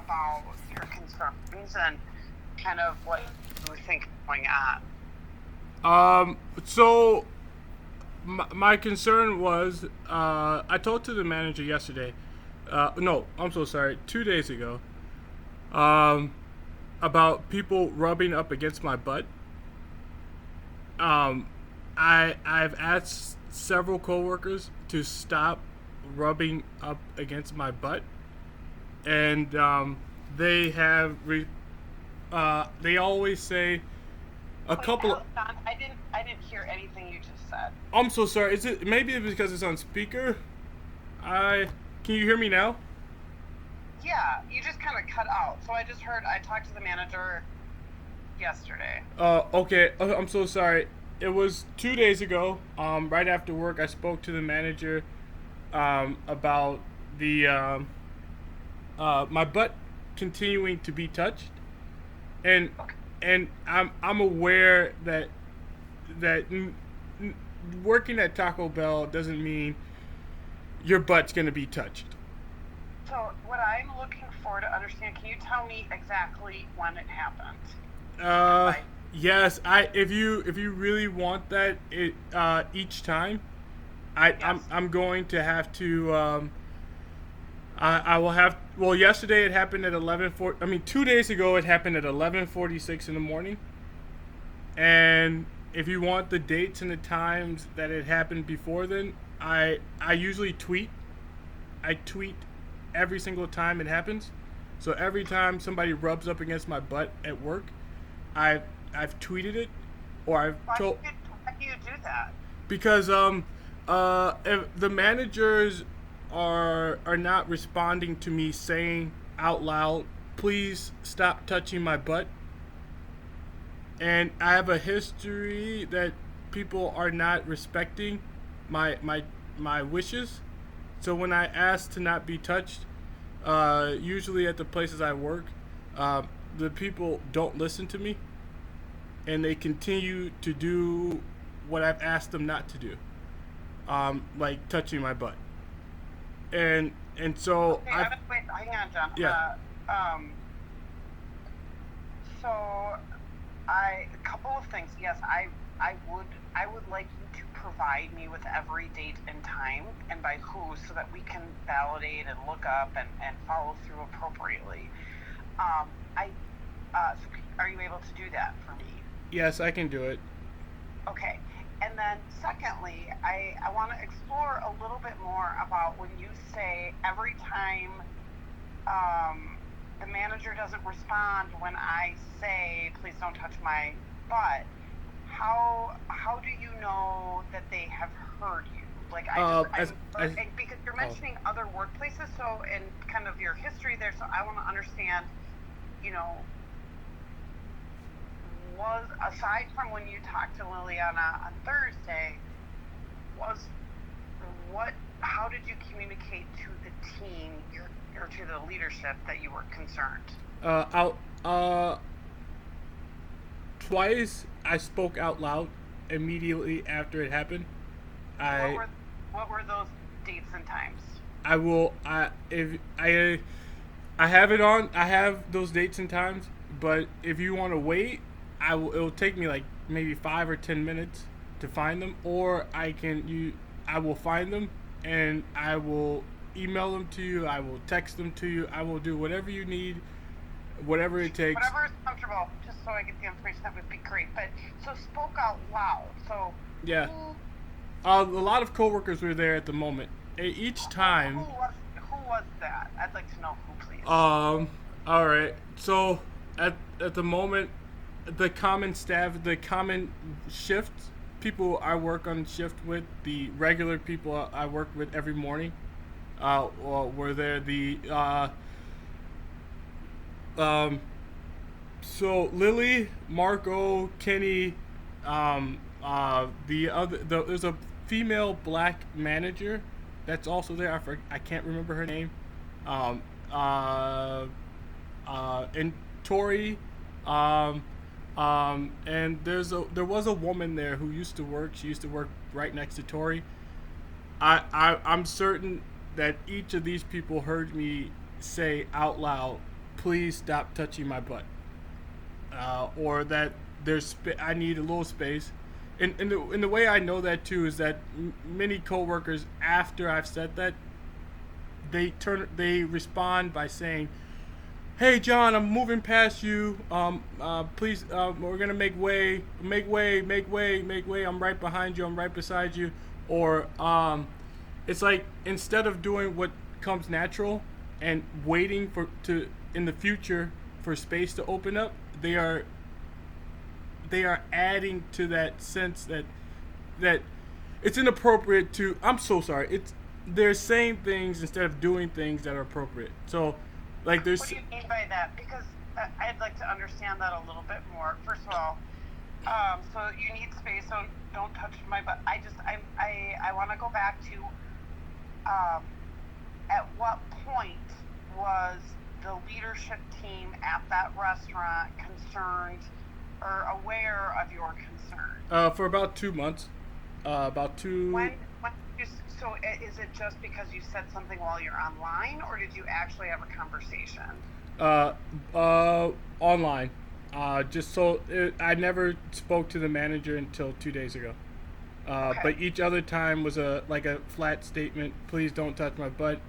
about your concerns and kind of what you think is going So my concern was, I talked to the manager yesterday. No, I'm so sorry. 2 days ago, um, about people rubbing up against my butt. Um, I've asked several coworkers to stop rubbing up against my butt, and they always say a on. Wait, couple. John, I didn't hear anything you just said. I'm so sorry. Is it maybe because it's on speaker? I Can you hear me now? Yeah, you just kind of cut out. So I just heard I talked to the manager yesterday. Okay. I'm so sorry. It was 2 days ago. Right after work, I spoke to the manager about the my butt continuing to be touched, and Okay. I'm aware that that working at Taco Bell doesn't mean your butt's gonna be touched. So what I'm looking for to understand, can you tell me exactly when it happened? Uh, Like, yes. I If you really want that, each time, yes. I'm going to have to I will have. Well, yesterday it happened at 11:40. I mean, 2 days ago it happened at 11:46 in the morning. And if you want the dates and the times that it happened before then, I usually tweet. I tweet every single time it happens. So every time somebody rubs up against my butt at work, I've I've tweeted it, or I've told, Why do you do that? because if the managers are not responding to me saying out loud, please stop touching my butt, and I have a history that people are not respecting my wishes. So when I ask to not be touched, usually at the places I work, uh, the people don't listen to me, and they continue to do what I've asked them not to do, like touching my butt. And so Okay, I've wait, hang on, John. yeah. So a couple of things. Yes, I would like you to provide me with every date and time and by who, so that we can validate and look up and follow through appropriately. I so are you able to do that for me? Yes, I can do it. Okay. And then secondly, I want to explore a little bit more about when you say every time the manager doesn't respond when I say please don't touch my butt. How do you know that they have heard you? Like As because you're Oh. mentioning other workplaces, so and kind of your history there. So I want to understand, you know, was aside from when you talked to Liliana on Thursday, was what? How did you communicate to the team, or to the leadership, that you were concerned? Out Twice I spoke out loud immediately after it happened. What I were what were those dates and times? I will I if I have it on. I have those dates and times, but if you want to wait, I will. It will take me like maybe 5 or 10 minutes to find them, or I will find them and I will email them to you. I will text them to you. I will do whatever you need, whatever it takes. Whatever is comfortable, just so I get the information, that would be great. But so spoke out loud. So Yeah. who A lot of coworkers were there at the moment. Each time. who was that? I'd like to know who, please. All right. So at the moment, the common staff, the common shift people I work on shift with, the regular people I work with every morning, were there. Um, so Lily, Marco, Kenny, there's a female black manager that's also there. I can't remember her name. Um, uh, and Tori, um, and there was a woman there who used to work. She used to work right next to Tori. I'm certain that each of these people heard me say out loud, please stop touching my butt, or that I need a little space. And the way I know that too is that many coworkers, after I've said that, they respond by saying, "Hey John, I'm moving past you. Please, we're gonna make way, make way, make way, make way. I'm right behind you. I'm right beside you." Or it's like instead of doing what comes natural and waiting for to in the future for space to open up, they are adding to that sense that it's inappropriate to. I'm so sorry. They're saying things instead of doing things that are appropriate. So, like there's. What do you mean by that? Because I'd like to understand that a little bit more. First of all, so you need space, so don't touch my butt. I want to go back to at what point was the leadership team at that restaurant concerned or aware of your concern? For about 2 months. About two. So is it just because you said something while you're online, or did you actually have a conversation? Online. I never spoke to the manager until 2 days ago. Okay. But each other time was a flat statement. Please don't touch my butt.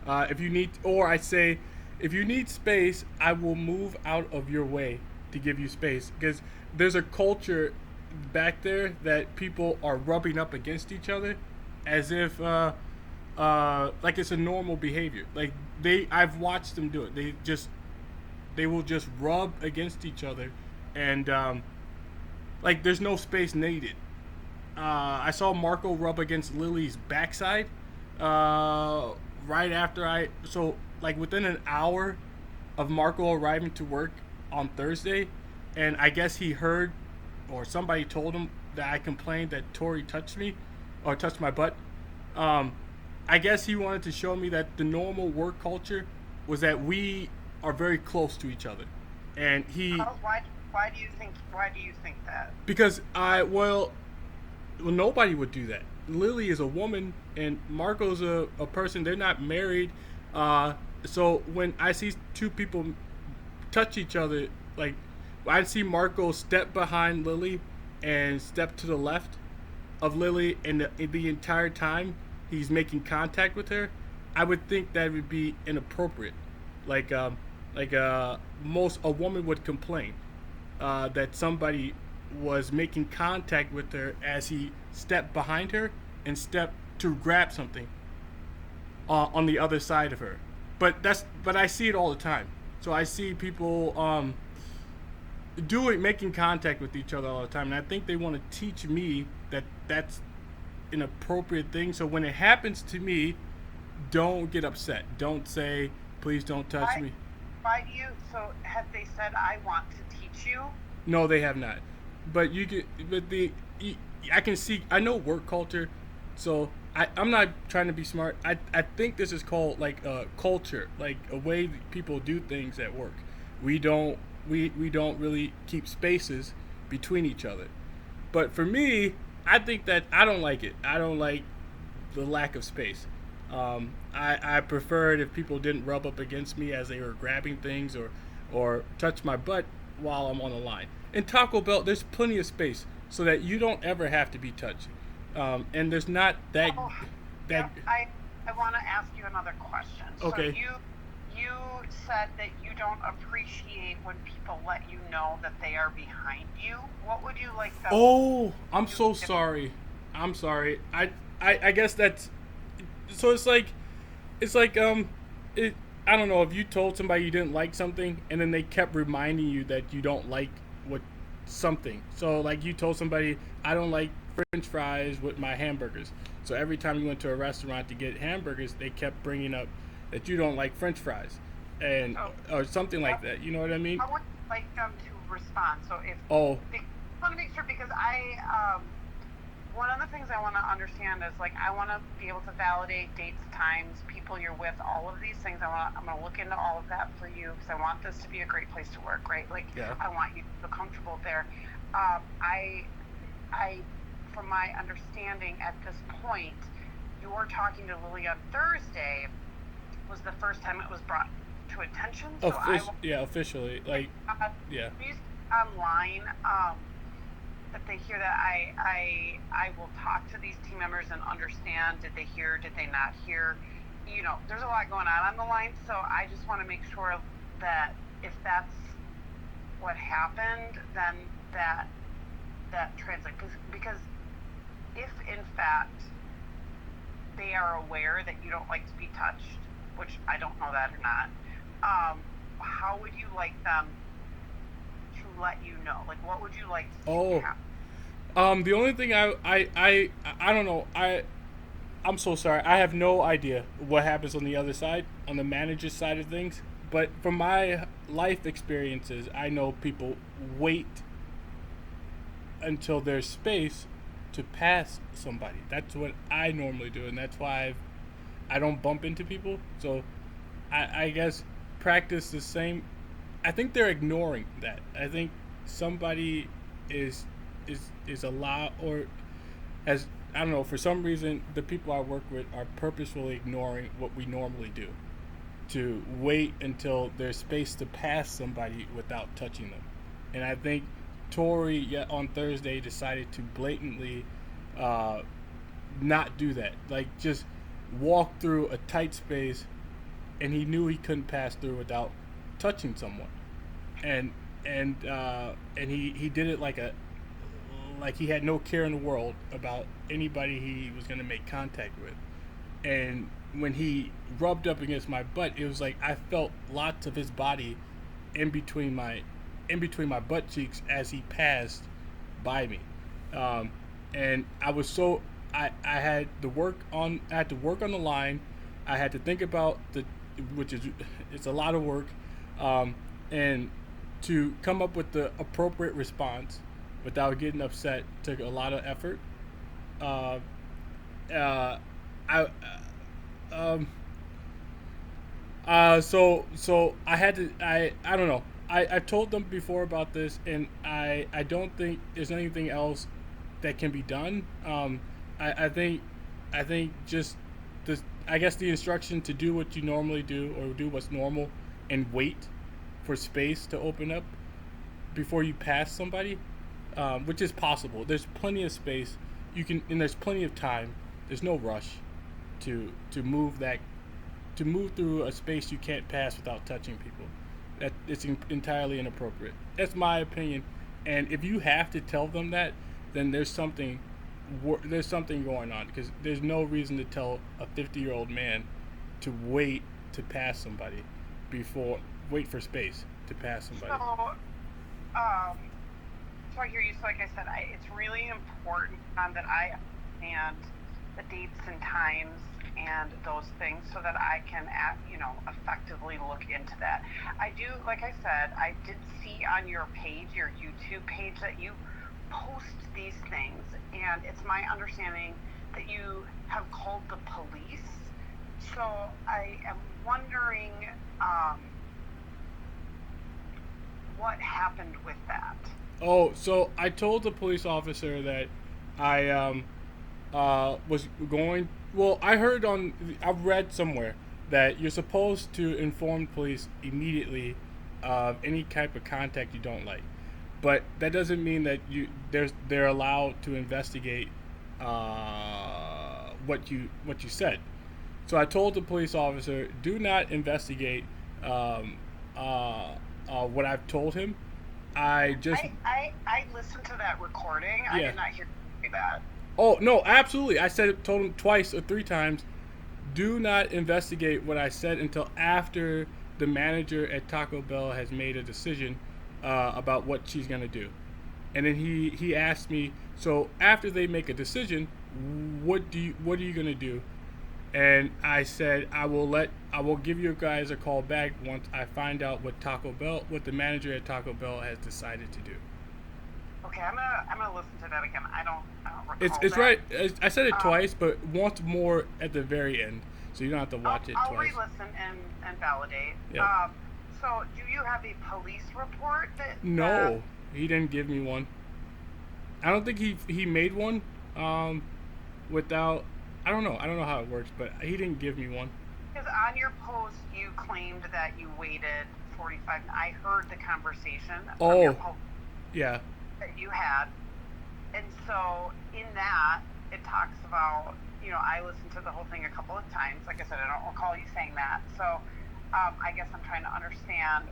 If you need, or I say, if you need space, I will move out of your way to give you space, because there's a culture back there that people are rubbing up against each other, as if like it's a normal behavior. Like I've watched them do it. They will just rub against each other, and like there's no space needed. I saw Marco rub against Lily's backside right after within an hour of Marco arriving to work on Thursday, and I guess he heard or somebody told him that I complained that Tori touched me or touched my butt. I guess he wanted to show me that the normal work culture was that we are very close to each other, and he. Why do you think that? Because nobody would do that. Lily is a woman, and Marco's a person. They're not married. So when I see two people touch each other, like I see Marco step behind Lily and step to the left of Lily, and the entire time he's making contact with her, I would think that would be inappropriate. A woman would complain that somebody was making contact with her as he stepped behind her and stepped to grab something on the other side of her. But I see it all the time. So I see people making contact with each other all the time, and I think they want to teach me that that's an appropriate thing. So when it happens to me, don't get upset. Don't say, please don't touch me. Why do you? So have they said I want to teach you? No, they have not. But I can see. I know work culture, so I'm not trying to be smart. I think this is called culture, like a way that people do things at work. We don't really keep spaces between each other. But for me, I think that I don't like it. I don't like the lack of space. I prefer it if people didn't rub up against me as they were grabbing things or touch my butt while I'm on the line. In Taco Bell, there's plenty of space so that you don't ever have to be touched. And there's not that. I want to ask you another question. Okay. So you said that you don't appreciate when people let you know that they are behind you. What would you like them? Oh, I'm so sorry. I'm sorry. I guess that's. So it's like I don't know, if you told somebody you didn't like something and then they kept reminding you that you don't like something. So like you told somebody, I don't like French fries with my hamburgers. So every time you went to a restaurant to get hamburgers, they kept bringing up that you don't like French fries or something like that. You know what I mean? I would like them to respond. So if I want to make sure, because one of the things I want to understand is I want to be able to validate dates, times, people you're with, all of these things. I'm going to look into all of that for you because I want this to be a great place to work, right? I want you to feel comfortable there. I from my understanding at this point, you were talking to Lily on Thursday was the first time it was brought to attention. So Yeah, officially, like, yeah. These online that they hear that I will talk to these team members and understand, did they hear, did they not hear. There's a lot going on the line, so I just want to make sure that if that's what happened, then that translates, because if in fact they are aware that you don't like to be touched, which I don't know that or not, how would you like them to let you know? Like, what would you like to see happen? The only thing I don't know. I'm so sorry. I have no idea what happens on the other side, on the manager's side of things. But from my life experiences, I know people wait until there's space to pass somebody. That's what I normally do, and that's why I don't bump into people. So I guess practice the same. I think they're ignoring that. I think somebody is allowed, or has, I don't know, for some reason the people I work with are purposefully ignoring what we normally do, to wait until there's space to pass somebody without touching them. And I think Tori on Thursday decided to blatantly not do that. Like, just walk through a tight space, and he knew he couldn't pass through without touching someone. And he did it like he had no care in the world about anybody he was going to make contact with. And when he rubbed up against my butt, it was like I felt lots of his body in between my butt cheeks as he passed by me. And I was so I had to work on the line. I had to think about it's a lot of work, and to come up with the appropriate response without getting upset took a lot of effort. So I had to, I don't know. I told them before about this, and I don't think there's anything else that can be done. I think just this, I guess the instruction to do what you normally do, or do what's normal, and wait for space to open up before you pass somebody, which is possible. There's plenty of space. And there's plenty of time. There's no rush to move through a space you can't pass without touching people. That it's entirely inappropriate. That's my opinion. And if you have to tell them that, then there's something going on, because there's no reason to tell a 50-year-old man to wait to pass somebody wait for space to pass somebody. So I hear you. So like I said, it's really important that I understand the dates and times and those things, so that I can effectively look into that. I do, like I said, I did see on your page, your YouTube page, that you post these things, and it's my understanding that you have called the police. So I am wondering what happened with that. Oh, so I told the police officer that I was going. Well, I've read somewhere that you're supposed to inform police immediately of any type of contact you don't like, but that doesn't mean that they're allowed to investigate what you said. So I told the police officer, do not investigate what I've told him. I listened to that recording. Yeah. I did not hear you say that. Oh, no, absolutely. Told him twice or three times, do not investigate what I said until after the manager at Taco Bell has made a decision about what she's going to do. And then he asked me, so after they make a decision, what are you going to do? And I said, I will give you guys a call back once I find out what the manager at Taco Bell has decided to do. Okay, I'm gonna listen to that again. I don't recall it's that. right. I said it twice, but once more at the very end, so you don't have to watch it twice. I'll re-listen and validate. Yep. So do you have a police report that? No, he didn't give me one. I don't think he made one. Without, I don't know how it works, but he didn't give me one. Because on your post, you claimed that you waited 45. I heard the conversation from your Oh, post yeah. that you had. And so in that, it talks about, I listened to the whole thing a couple of times. Like I said, I don't recall you saying that. So I guess I'm trying to understand,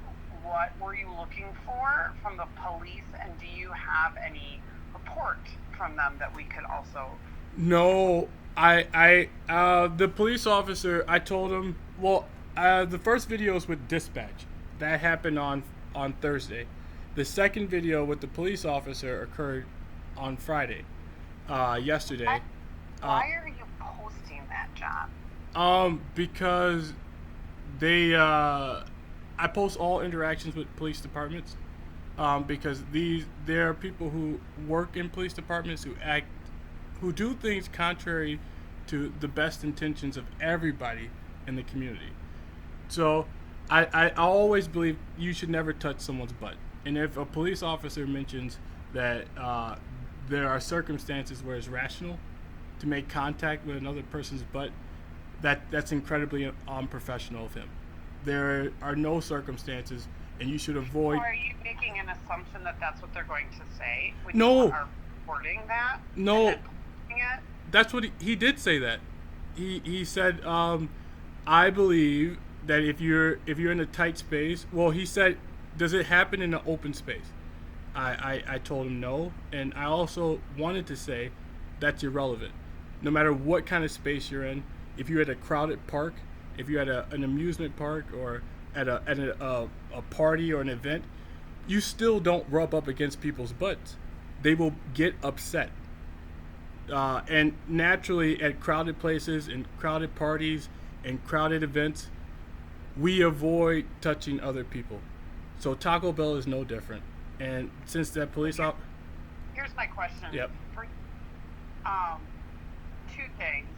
what were you looking for from the police, and do you have any report from them that we could also? No, the police officer, I told him, well, the first video is with dispatch. That happened on Thursday. The second video with the police officer occurred on Friday, yesterday. Why are you posting that, John? Because I post all interactions with police departments, because there are people who work in police departments who do things contrary to the best intentions of everybody in the community. So I always believe you should never touch someone's butt. And if a police officer mentions that there are circumstances where it's rational to make contact with another person's butt, that's incredibly unprofessional of him. There are no circumstances, and you should avoid. So are you making an assumption that that's what they're going to say when No. you are reporting that? No. And then posting it? That's what he did say that. He said, I believe that if you're in a tight space, well, he said, does it happen in an open space? I told him no, and I also wanted to say that's irrelevant. No matter what kind of space you're in, if you're at a crowded park, if you're at an amusement park, or at a party or an event, you still don't rub up against people's butts. They will get upset. And naturally, at crowded places and crowded parties and crowded events, we avoid touching other people. So Taco Bell is no different. And since that police officer. Here's my question. Yep. For, two things.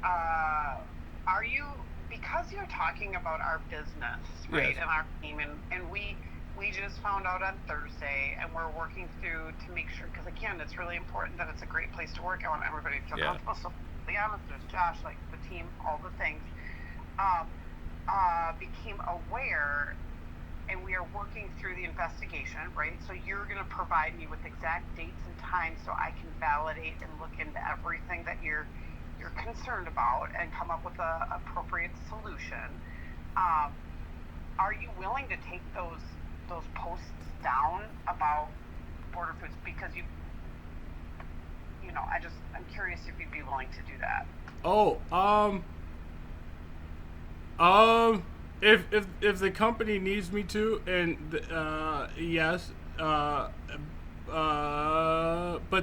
Are you, because you're talking about our business, right, Yes. and our team, and we just found out on Thursday, and we're working through to make sure, because again, it's really important that it's a great place to work. I want everybody to feel comfortable. So, to be honest, there's Josh, like the team, all the things. Became aware, and we are working through the investigation, right? So you're going to provide me with exact dates and times so I can validate and look into everything that you're concerned about and come up with a appropriate solution. Are you willing to take those posts down about Borderfoods, because I'm curious if you'd be willing to do that. If the company needs me to, and yes, but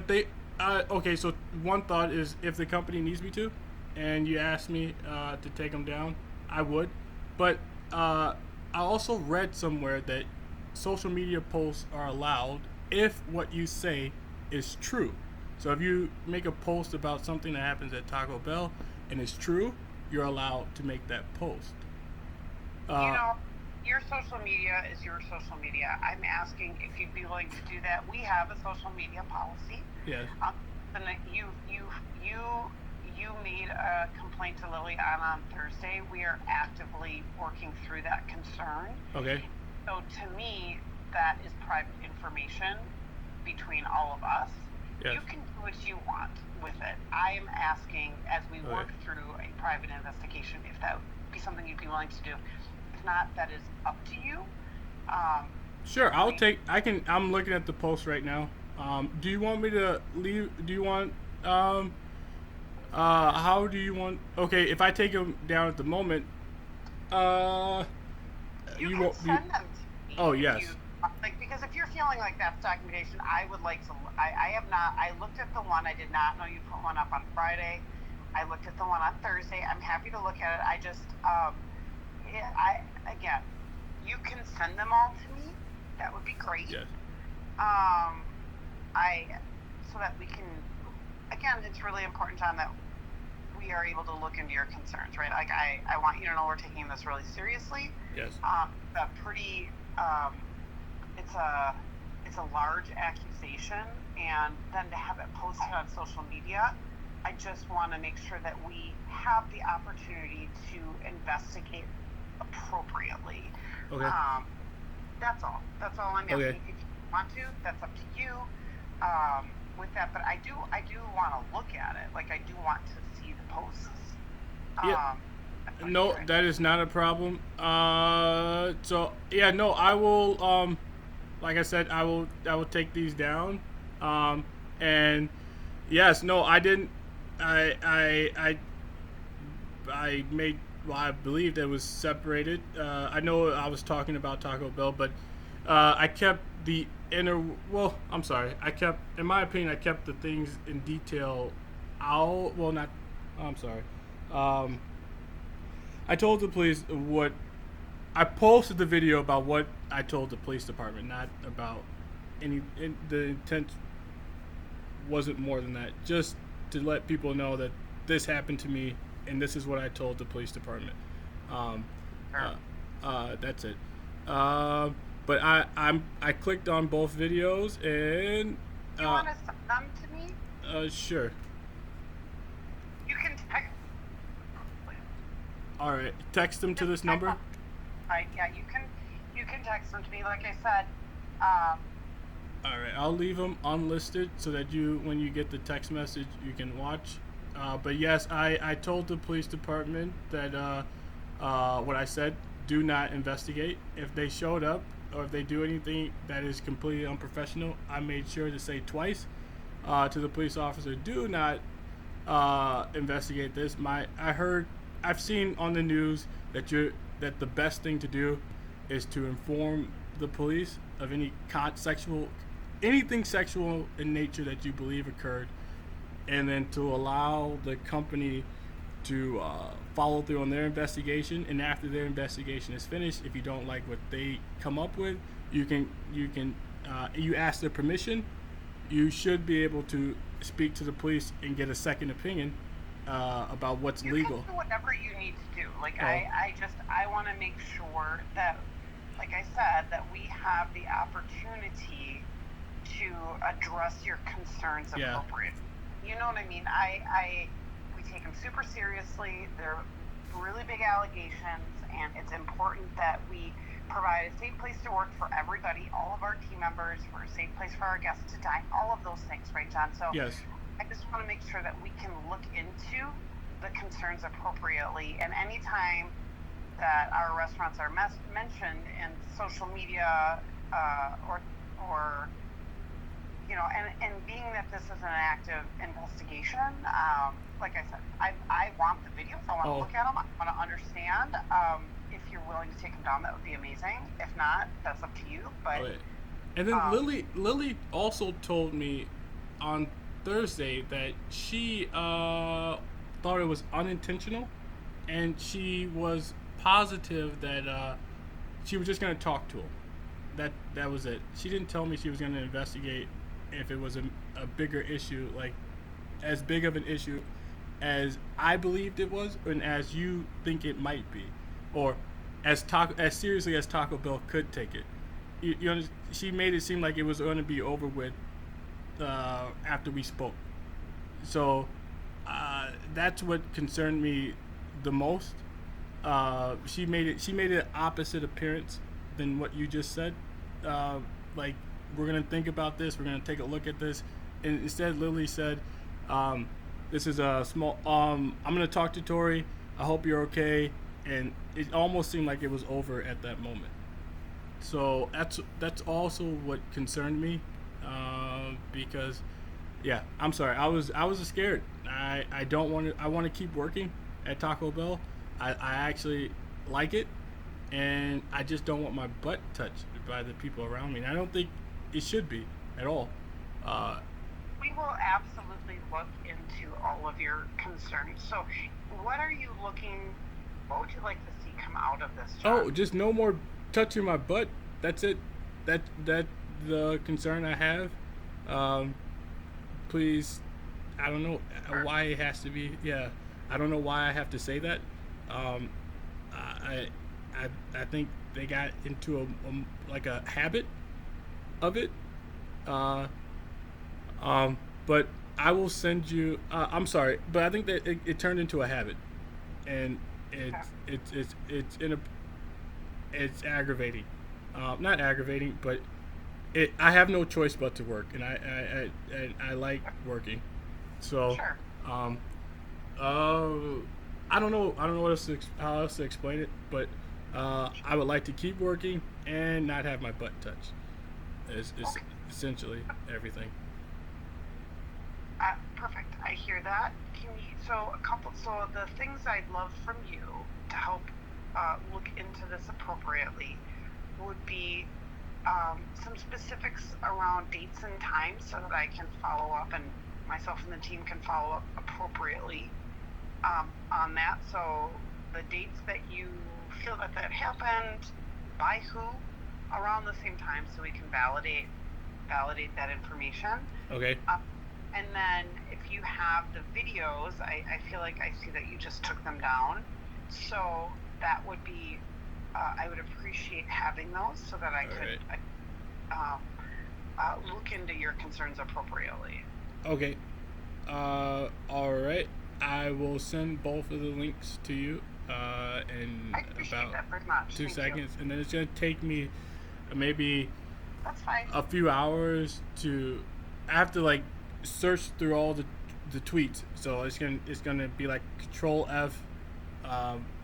they okay. So one thought is, if the company needs me to, and you ask me to take them down, I would. But I also read somewhere that social media posts are allowed if what you say is true. So if you make a post about something that happens at Taco Bell and it's true, you're allowed to make that post. Your social media is your social media. I'm asking if you'd be willing to do that. We have a social media policy. Yes. And you made a complaint to Lily on Thursday. We are actively working through that concern. Okay. So to me, that is private information between all of us. Yes. You can do what you want with it. I am asking, as we work through a private investigation, if that would be something you'd be willing to do. If not, that is up to you. Sure, I'm looking at the post right now. Do you want me to leave? Do you want, how do you want, okay, if I take them down at the moment, you can send them to me. Oh, yes. Because if you're feeling like that's documentation, I would like to. I have not. I looked at the one. I did not know you put one up on Friday. I looked at the one on Thursday. I'm happy to look at it. I just, again, you can send them all to me. That would be great. Yes. So that we can. Again, it's really important, John, that we are able to look into your concerns, right? Like I want you to know we're taking this really seriously. Yes. It's a large accusation, and then to have it posted on social media, I just want to make sure that we have the opportunity to investigate appropriately. Okay. That's all. That's all I'm asking. Okay. If you want to, that's up to you. With that, but I do want to look at it. Like, I do want to see the posts. Yeah. That's what No, I'm trying- that is not a problem. So yeah, no, I will. Like I said, I will take these down. And yes, no, I didn't. I made. Well, I believed it was separated. I know I was talking about Taco Bell, but I kept the inner. Well, I'm sorry. I kept, in my opinion, I kept the things in detail out. Well, not. I'm sorry. I told the police what. I posted the video about what I told the police department, not about any. The intent wasn't more than that. Just to let people know that this happened to me, and this is what I told the police department. That's it. But I clicked on both videos and. Do you want to send them to me? Sure. You can text. All right. Text them to this number. Right. Yeah. You can text them to me. Like I said. All right. I'll leave them unlisted so that when you get the text message, you can watch. But yes, I told the police department that what I said. Do not investigate. If they showed up or if they do anything that is completely unprofessional, I made sure to say twice to the police officer, do not investigate this. I've seen on the news that the best thing to do is to inform the police of anything sexual in nature that you believe occurred, and then to allow the company to follow through on their investigation. And after their investigation is finished, if you don't like what they come up with, you ask their permission. You should be able to speak to the police and get a second opinion about what's legal. You can do whatever you need to do. Like, Oh. I want to make sure that, like I said, that we have the opportunity to address your concerns Yeah. appropriate. You know what I mean? We take them super seriously. They're really big allegations, and it's important that we provide a safe place to work for everybody, all of our team members, for a safe place for our guests to dine, all of those things, right, John? So Yes. I just want to make sure that we can look into the concerns appropriately, and anytime that our restaurants are mentioned in social media or you know, and being that this is an active investigation, like I said, I want the videos. I want to look at them. I want to understand. If you're willing to take them down, that would be amazing. If not, that's up to you. But Okay. And then Lily also told me on Thursday that she thought it was unintentional, and she was positive that she was just gonna talk to him. That was it. She didn't tell me she was gonna investigate if it was a bigger issue, like as big of an issue as I believed it was, and as you think it might be, or as seriously as Taco Bell could take it. She made it seem like it was going to be over with after we spoke. So that's what concerned me the most. She made it opposite appearance than what you just said. Like, we're gonna think about this. We're gonna take a look at this, and instead Lily said, "This is a small. I'm gonna talk to Tori. I hope you're okay." And it almost seemed like it was over at that moment. So that's also what concerned me, because, yeah, I'm sorry. I was scared. I don't want to. I want to keep working at Taco Bell. I actually like it, and I just don't want my butt touched by the people around me. And I don't think it should be at all. We will absolutely look into all of your concerns. So, what would you like to see come out of this, John? Oh, just no more touching my butt. That's it. That the concern I have. Please, I don't know why it has to be. Yeah, I don't know why I have to say that. I think they got into a habit of it. But I will send you. I'm sorry, but I think that it turned into a habit, and Okay. it's aggravating. Not aggravating, but I have no choice but to work, and I like working. So, Sure. um, uh, I don't know. I don't know how else to explain it, but I would like to keep working and not have my butt touched. Is Okay. essentially everything. Perfect. I hear that. Can you, so a couple. So the things I'd love from you to help look into this appropriately would be some specifics around dates and times so that I can follow up and myself and the team can follow up appropriately on that. So the dates that you feel that happened, by who, around the same time, so we can validate that information. Okay. Uh, and then if you have the videos, I feel like I see that you just took them down. So that would be, I would appreciate having those so that I All could right. um, look into your concerns appropriately. Okay. All right. I will send both of the links to you in I appreciate about that very much. two Thank you. seconds, and then it's gonna take me maybe That's fine. a few hours to. I have to like search through all the tweets, so it's gonna be like Control F,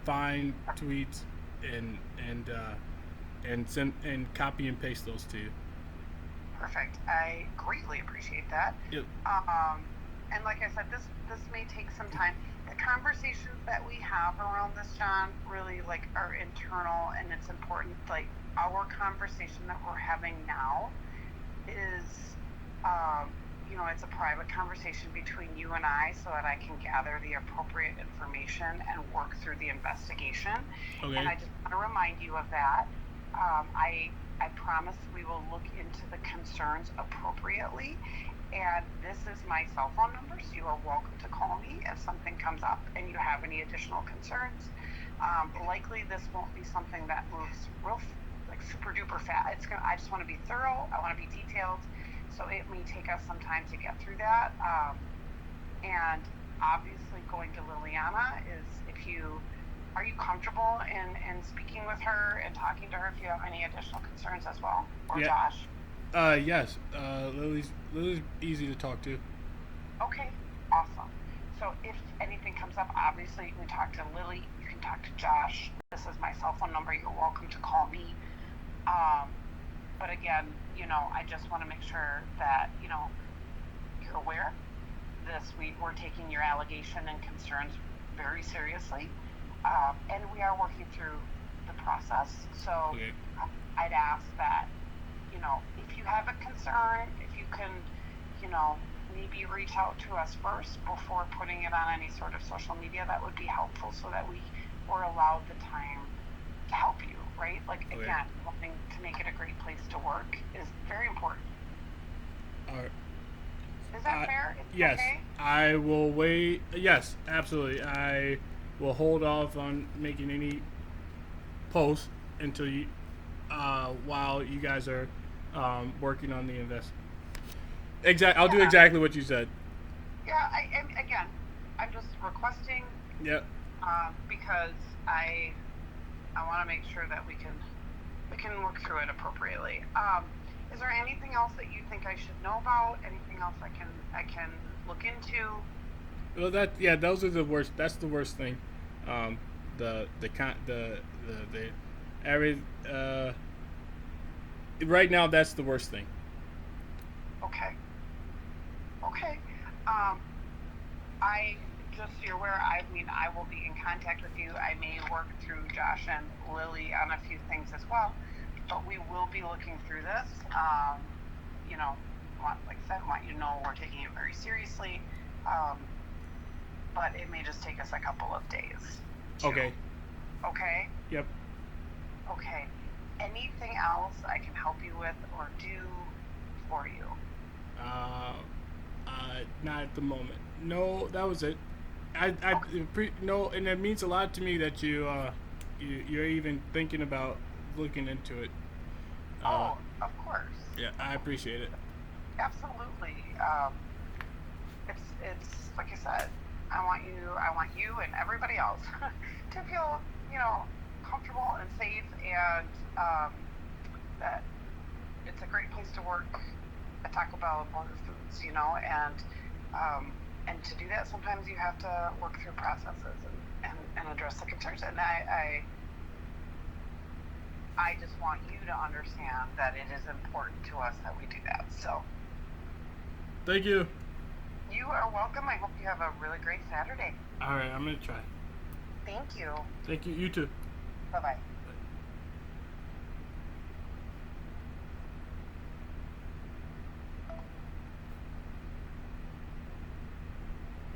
find tweets, and and uh, and send and copy and paste those to you. Perfect. I greatly appreciate that. Yep. And like I said, this may take some time. The conversations that we have around this, John, really like are internal, and it's important. Like our conversation that we're having now is, it's a private conversation between you and I, so that I can gather the appropriate information and work through the investigation. And Okay. I just want to remind you of that. I promise we will look into the concerns appropriately. And this is my cell phone number, so you are welcome to call me if something comes up and you have any additional concerns. Likely, this won't be something that moves like super duper fast. I just want to be thorough. I want to be detailed. So it may take us some time to get through that. And obviously, going to Liliana is if you are you comfortable in speaking with her and talking to her if you have any additional concerns as well, or Yeah. Josh? Yes. Lily's easy to talk to. Okay, awesome. So if anything comes up, obviously you can talk to Lily, you can talk to Josh. This is my cell phone number. You're welcome to call me. Um, but again, I just want to make sure that, you're aware. We're taking your allegation and concerns very seriously. And we are working through the process. So Okay. I'd ask that, if you have a concern, if you can, maybe reach out to us first before putting it on any sort of social media, that would be helpful so that we were allowed the time to help you, right? Like, Okay. again, wanting to make it a great place to work is very important. All right. Is that fair? Yes, Okay? I will wait. Yes, absolutely. I will hold off on making any posts until while you guys are working on the invest. I'll do Yeah. exactly what you said. Yeah, and again, I'm just requesting Yep. because I want to make sure that we can work through it appropriately. Is there anything else that you think I should know about? Anything else I can look into? Well, those are the worst. That's the worst thing. The every right now that's the worst thing. Okay. Okay. Um, I just so you're aware. I mean, I will be in contact with you. I may work through Josh and Lily on a few things as well, but we will be looking through this. Like I said, want you to know we're taking it very seriously. But it may just take us a couple of days. Okay. Okay. Yep. Okay. Anything else I can help you with or do for you? Uh, not at the moment. No, that was it. No, and it means a lot to me that you're even thinking about looking into it. Oh, of course. Yeah, I appreciate it. Absolutely. it's like I said, I want you and everybody else to feel, comfortable and safe, and that it's a great place to work at Taco Bell and Borderfoods, and to do that, sometimes you have to work through processes and address the concerns. And I just want you to understand that it is important to us that we do that. So, Thank you. you are welcome. I hope you have a really great Saturday. All right, I'm gonna try. Thank you. Thank you. You too. Bye bye.